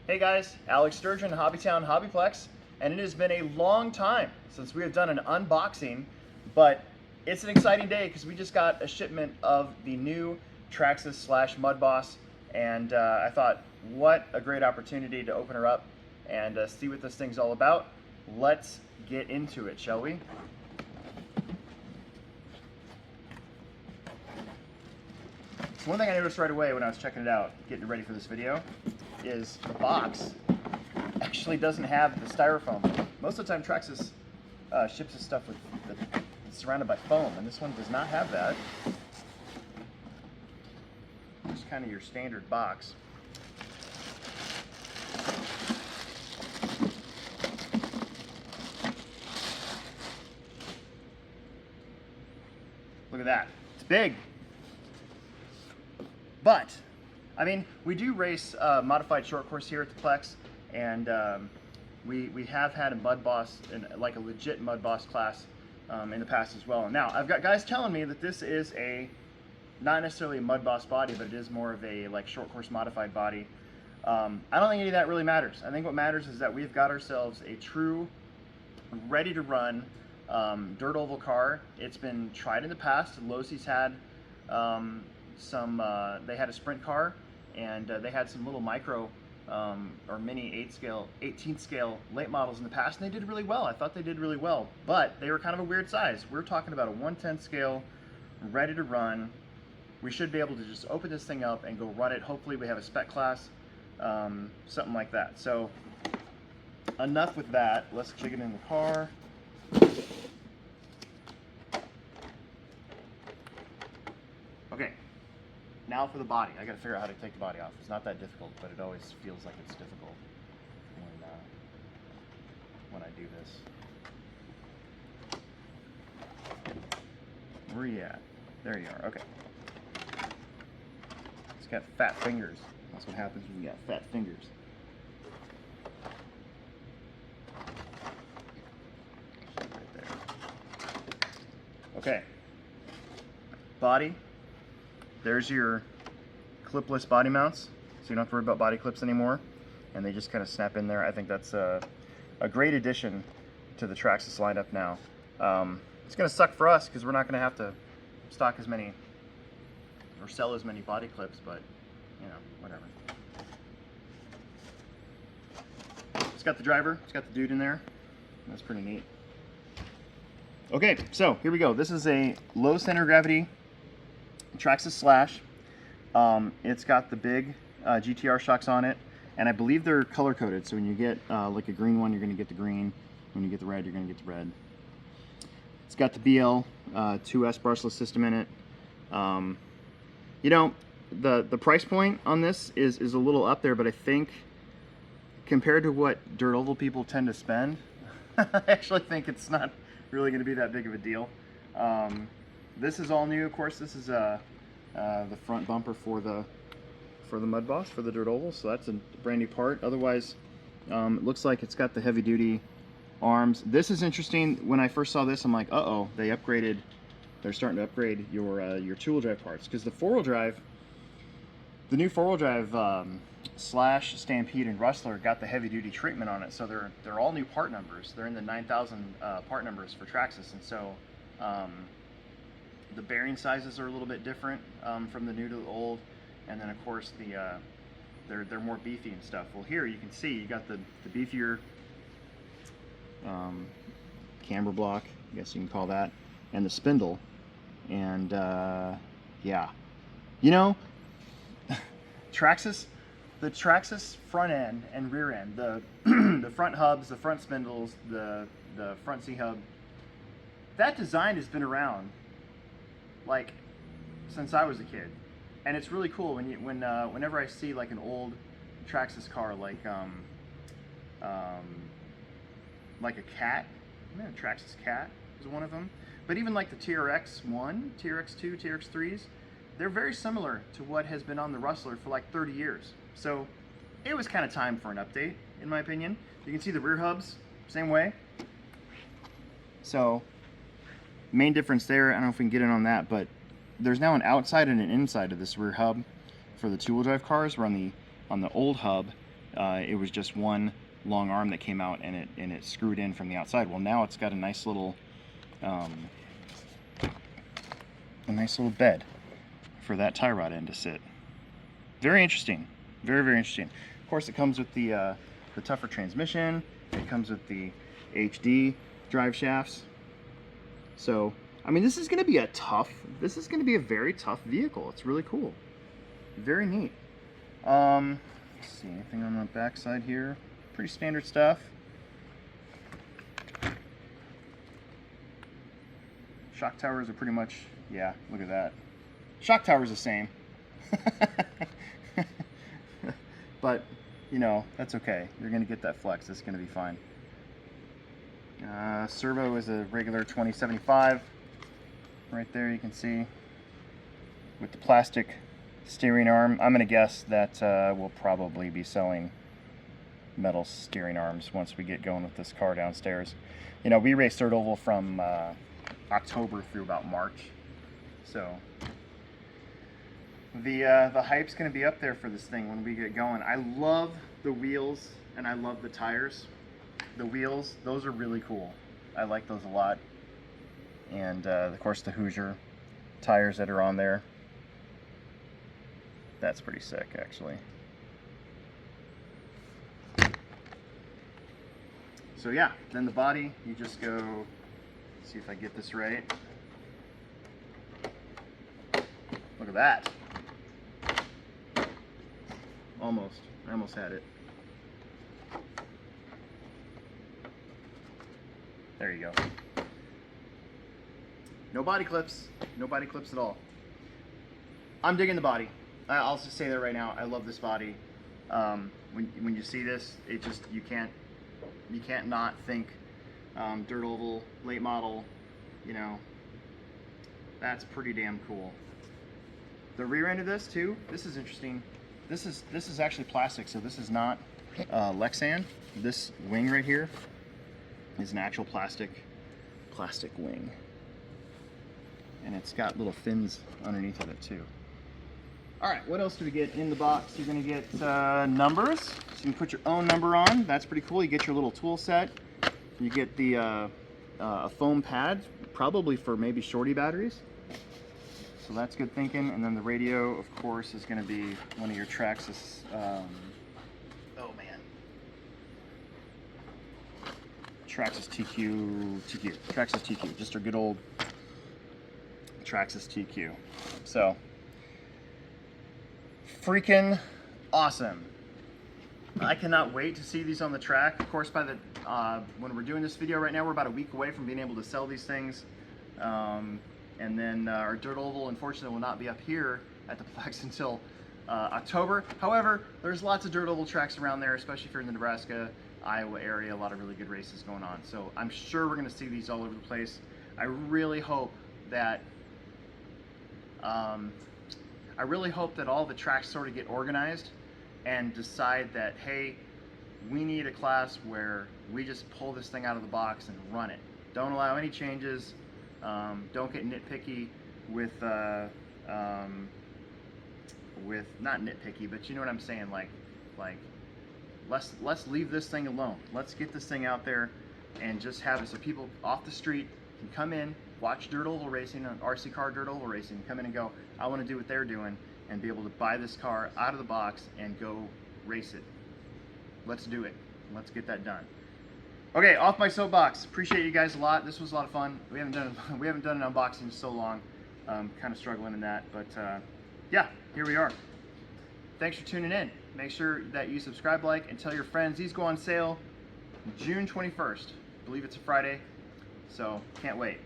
Hey guys, Alex Sturgeon, HobbyTown HobbyPlex, and it has been a long time since we have done an unboxing, but it's an exciting day because we just got a shipment of the new Traxxas Slash Mudboss, and I thought, what a great opportunity to open her up and see what this thing's all about. Let's get into it, shall we? So one thing I noticed right away when I was checking it out, getting ready for this video, is the box actually doesn't have the styrofoam. Most of the time Traxxas ships us stuff that's surrounded by foam, and this one does not have that. Just kind of your standard box. Look at that. It's big. But, I mean, we do race modified short course here at the Plex, and we have had a Mudboss, like a legit Mudboss class in the past as well. Now, I've got guys telling me that this is not necessarily a Mudboss body, but it is more of a like short course modified body. I don't think any of that really matters. I think what matters is that we've got ourselves a true, ready to run dirt oval car. It's been tried in the past. Losey's had they had a sprint car, and they had some little micro or mini 18th scale late models in the past, and they did really well. I thought they did really well, but they were kind of a weird size. We're talking about a 1/10 scale, ready to run. We should be able to just open this thing up and go run it. Hopefully we have a spec class, something like that. So enough with that. Let's check it in the car. Okay. Now for the body. I gotta figure out how to take the body off. It's not that difficult, but it always feels like it's difficult when I do this. Where are you at? There you are. Okay. It's got fat fingers. That's what happens when you got fat fingers. Right there. Okay. Body. There's your clipless body mounts, so you don't have to worry about body clips anymore, and they just kind of snap in there. I think that's a great addition to the Traxxas lineup now. It's going to suck for us because we're not going to have to stock as many or sell as many body clips, but you know, whatever. It's got the driver, it's got the dude in there. That's pretty neat. Okay, so here we go. This is a low center gravity Traxxas Slash. It's got the big GTR shocks on it, and I believe they're color coded, so when you get like a green one, you're going to get the green. When you get the red, you're going to get the red. It's got the BL 2S brushless system in it. You know, the price point on this is a little up there, but I think compared to what dirt oval people tend to spend, I actually think it's not really going to be that big of a deal. This is all new, of course. This is the front bumper for the Mudboss, for the dirt oval, so that's a brand new part. Otherwise, it looks like it's got the heavy duty arms. This is interesting. When I first saw this, I'm like, uh-oh, they're starting to upgrade your two-wheel drive parts, because the four-wheel drive, the new four-wheel drive Slash, Stampede, and Rustler got the heavy duty treatment on it, so they're all new part numbers. They're in the 9,000 part numbers for Traxxas, and so the bearing sizes are a little bit different from the new to the old, and then of course they're more beefy and stuff. Well, here you can see you got the beefier camber block, I guess you can call that, and the spindle, and yeah, you know, the Traxxas front end and rear end, the front hubs, the front spindles, the front C hub, that design has been around like since I was a kid, and it's really cool whenever I see like an old Traxxas car, like a Cat. I mean, a Traxxas Cat is one of them, but even like the TRX1, TRX2, TRX3s, they're very similar to what has been on the Rustler for like 30 years. So it was kind of time for an update, in my opinion. You can see the rear hubs, same way. So main difference there, I don't know if we can get in on that, but there's now an outside and an inside of this rear hub for the two-wheel drive cars. Where on the old hub, it was just one long arm that came out and it screwed in from the outside. Well, now it's got a nice little bed for that tie rod end to sit. Very interesting, very, very interesting. Of course, it comes with the tougher transmission. It comes with the HD drive shafts. So, I mean, this is going to be a very tough vehicle. It's really cool. Very neat. Let's see, anything on the back side here? Pretty standard stuff. Shock towers are pretty much, yeah, look at that. Shock tower's the same. But, you know, that's okay. You're going to get that flex. It's going to be fine. Servo is a regular 2075. Right there you can see. With the plastic steering arm. I'm going to guess that we'll probably be selling metal steering arms once we get going with this car downstairs. You know, we race dirt oval from October through about March. So the hype's going to be up there for this thing when we get going. I love the wheels and I love the tires. The wheels, those are really cool. I like those a lot. And of course the Hoosier tires that are on there. That's pretty sick, actually. So yeah, then the body, you just go, see if I get this right. Look at that. Almost. I almost had it. There you go. No body clips. No body clips at all. I'm digging the body. I'll just say that right now. I love this body. When you see this, it just, you can't not think dirt oval, late model. You know, that's pretty damn cool. The rear end of this too. This is interesting. This is actually plastic, so this is not Lexan. This wing right here is an actual plastic wing, and it's got little fins underneath of it too. All right, what else do we get in the box? You're gonna get numbers, so you can put your own number on. That's pretty cool. You get your little tool set. You get the a foam pad, probably for maybe shorty batteries. So that's good thinking. And then the radio, of course, is gonna be one of your Traxxas, Traxxas TQ, just a good old Traxxas TQ. So, freaking awesome. I cannot wait to see these on the track. Of course, by the when we're doing this video right now, we're about a week away from being able to sell these things. And then our dirt oval, unfortunately, will not be up here at the Plex until October. However, there's lots of dirt oval tracks around there, especially if you're in the Nebraska, Iowa area. A lot of really good races going on. So I'm sure we're going to see these all over the place. I really hope that all the tracks sort of get organized and decide that, hey, we need a class where we just pull this thing out of the box and run it. Don't allow any changes. Don't get nitpicky with not nitpicky, but you know what I'm saying, like let's leave this thing alone. Let's get this thing out there and just have it so people off the street can come in, watch dirt oval racing, RC car dirt oval racing, come in and go, I want to do what they're doing, and be able to buy this car out of the box and go race it. Let's do it. Let's get that done. Okay, off my soapbox. Appreciate you guys a lot. This was a lot of fun. We haven't done an unboxing in so long. Kind of struggling in that, but yeah, here we are. Thanks for tuning in. Make sure that you subscribe, like, and tell your friends. These go on sale June 21st. I believe it's a Friday, so can't wait.